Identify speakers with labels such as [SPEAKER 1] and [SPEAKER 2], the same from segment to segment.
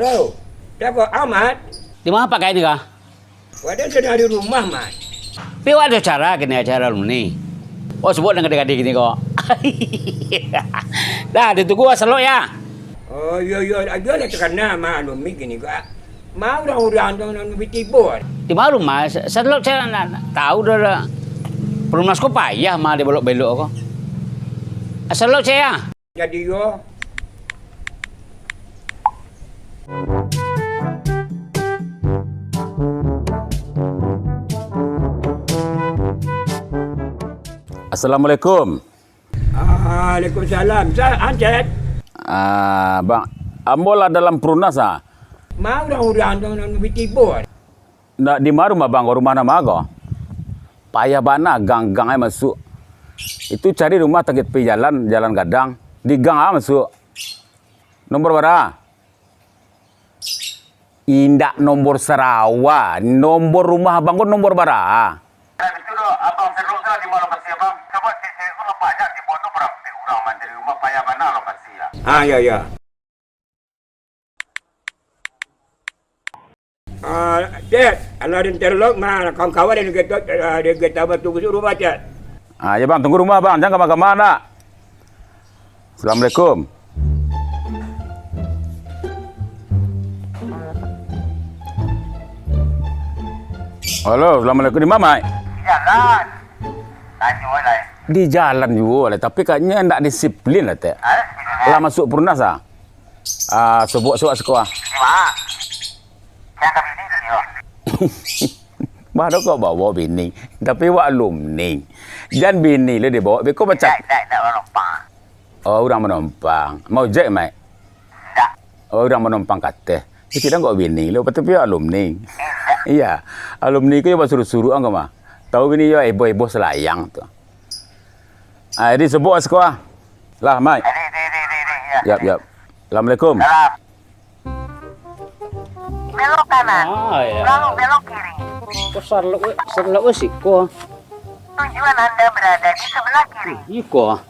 [SPEAKER 1] Halo. Siapa? Ahmad?
[SPEAKER 2] Di mana pakai ini kah?
[SPEAKER 1] Wadah sedang di rumah, Mat.
[SPEAKER 2] Tapi ada cara gini acara lu nih. Oh sebut dengan adik-adik gini kok. Dah ditunggu asal ya.
[SPEAKER 1] Oh iya ada lah terkena maklum begini kok. Mau orang-orang tu bertibur.
[SPEAKER 2] Di mana rumah? Selalu saya tahu dah. Perumas kau payah mah dia belok-belok kok. Asal lo saya.
[SPEAKER 1] Jadi yo.
[SPEAKER 3] Assalamualaikum.
[SPEAKER 1] Waalaikumsalam. Saya Anjat.
[SPEAKER 3] Bang, ambola dalam perunas
[SPEAKER 1] Mau orang-orang tu bertibur.
[SPEAKER 3] Nak di mana rumah bang? Rumah nama ago? Payah bana gang-gang ay masuk. Itu cari rumah takit pi jalan gadang. Di gang masuk. Nomor berapa? Indak nomor Sarawak. Nomor rumah abang kau nomor berapa?
[SPEAKER 4] Itu doh, abang terluka di mana lokasi abang? Coba saya kalau banyak di foto berapa orang mandiri rumah payah mana lokasi ya?
[SPEAKER 1] Ya. Cik, kalau ada terlok mana kawan-kawan dia kata tunggu suruh rumah Cik.
[SPEAKER 3] Ya bang, tunggu rumah bang. Jangan kemana-mana. Assalamualaikum. Halo, assalamualaikum. Di mana?
[SPEAKER 4] Jalan. Tanya oleh.
[SPEAKER 3] Di jalan juga, tapi kayaknya ndak disiplin lah teh. Lah masuk perunas sebuah sekolah.
[SPEAKER 4] Di mana? Saya kami ini yo.
[SPEAKER 3] Baru kau bawa bini, tapi wak alumni. Jangan bini le dibawa, beko baca.
[SPEAKER 4] Tak menumpang.
[SPEAKER 3] Oh, orang menumpang. Mau jek mai?
[SPEAKER 4] Tak.
[SPEAKER 3] Oh, orang menumpang kata. Kita enggak bini le, tapi alumni. Iya, alumni ku ya suruh-suruh angka mah. Tahu bini ya ibu-ibu selayang tu. Ini sebuah sekolah. Lah, mai.
[SPEAKER 4] Ya.
[SPEAKER 3] Yap. Assalamualaikum.
[SPEAKER 4] Salam. Belok kanan.
[SPEAKER 2] Ya.
[SPEAKER 4] Lalu belok kiri.
[SPEAKER 2] Kau sarlo sih kau.
[SPEAKER 4] Tujuan Anda berada di sebelah kiri.
[SPEAKER 2] Iko.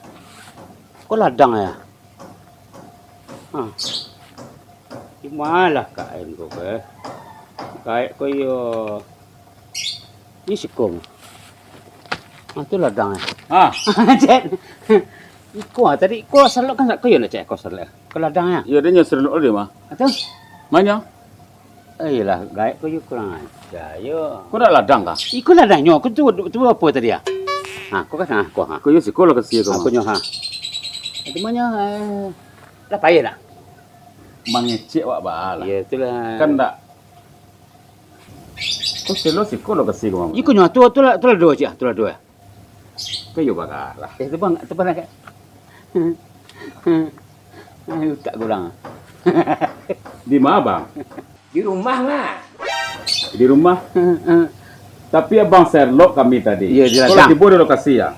[SPEAKER 2] Kau ladang ya. Di mana kain kau ke? Kain kau yo. Ini sikong. Itu ladang ya. Cek. Iko tadi kau sarlo kan kau yo nak cek kau sarlo. Kau ladang ya.
[SPEAKER 3] Ya dia nyusul dia mah.
[SPEAKER 2] Atau?
[SPEAKER 3] Mana?
[SPEAKER 2] Iyalah, gaib kau juga kurang aja. Yo.
[SPEAKER 3] Kau dah ladang kah?
[SPEAKER 2] Iko ladangnya. Kau tu apa tadi ya? Kau kan kau
[SPEAKER 3] Kau ya sekolah ke sini kau.
[SPEAKER 2] Aku nyoha. Itu mana? Dah payah dah.
[SPEAKER 3] Mengecek wak bala.
[SPEAKER 2] Ya itulah.
[SPEAKER 3] Kan tak. Kau selo sekolah ke sini kau.
[SPEAKER 2] Iko nyoha tu lah dua je, tu lah dua.
[SPEAKER 3] Kau yo bagalah.
[SPEAKER 2] Itu bang, tu pernah kan? Tak kurang.
[SPEAKER 3] Di mana bang?
[SPEAKER 1] Di rumah lah.
[SPEAKER 3] Di rumah. Tapi abang Sherlock kami tadi.
[SPEAKER 2] Iya, di ladang.
[SPEAKER 3] Kalau di bodoh lokasi ya.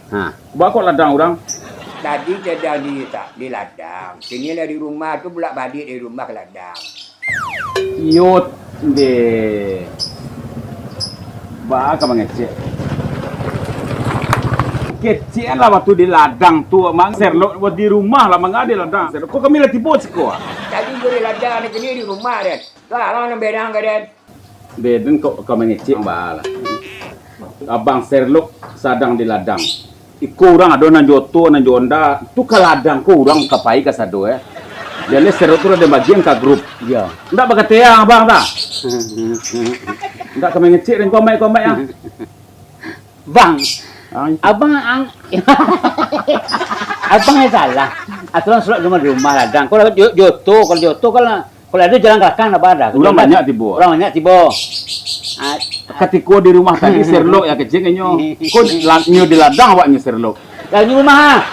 [SPEAKER 3] Bawa kok ladang orang.
[SPEAKER 1] Tadi sedang di ladang. Sini lah di rumah tu pula balik dari rumah ke ladang.
[SPEAKER 3] Yot de. Ba ka mengecek. Kecil lah waktu di ladang tu mang Sherlock di rumah lah mang ada ladang. Kok kami lah tiba siko.
[SPEAKER 1] Tadi gue di ladang ni di rumah dia. Kalau nak bedang ke dia.
[SPEAKER 3] Beden kok mengecek bala. Abang Sherlock sadang di ladang. Kurang ada nan joto nan jonda tu ke ladang kurang kapai ka sado Jadi Sherlock tu ada bagian ka grup.
[SPEAKER 2] Ya.
[SPEAKER 3] Ndak bagateang abang tak? Ndak kami ngecek dan komai ya.
[SPEAKER 2] Bang, abang yang salah. Aturan surat rumah ladang. Kalau joto kalau ada jalan belakang apa ada?
[SPEAKER 3] Orang banyak tiba.
[SPEAKER 2] Orang banyak tiba.
[SPEAKER 3] Ketika di rumah tadi Sherlock ya kecil nyo. Kau nyo di ladang awaknya Sherlock.
[SPEAKER 2] Lagi rumah.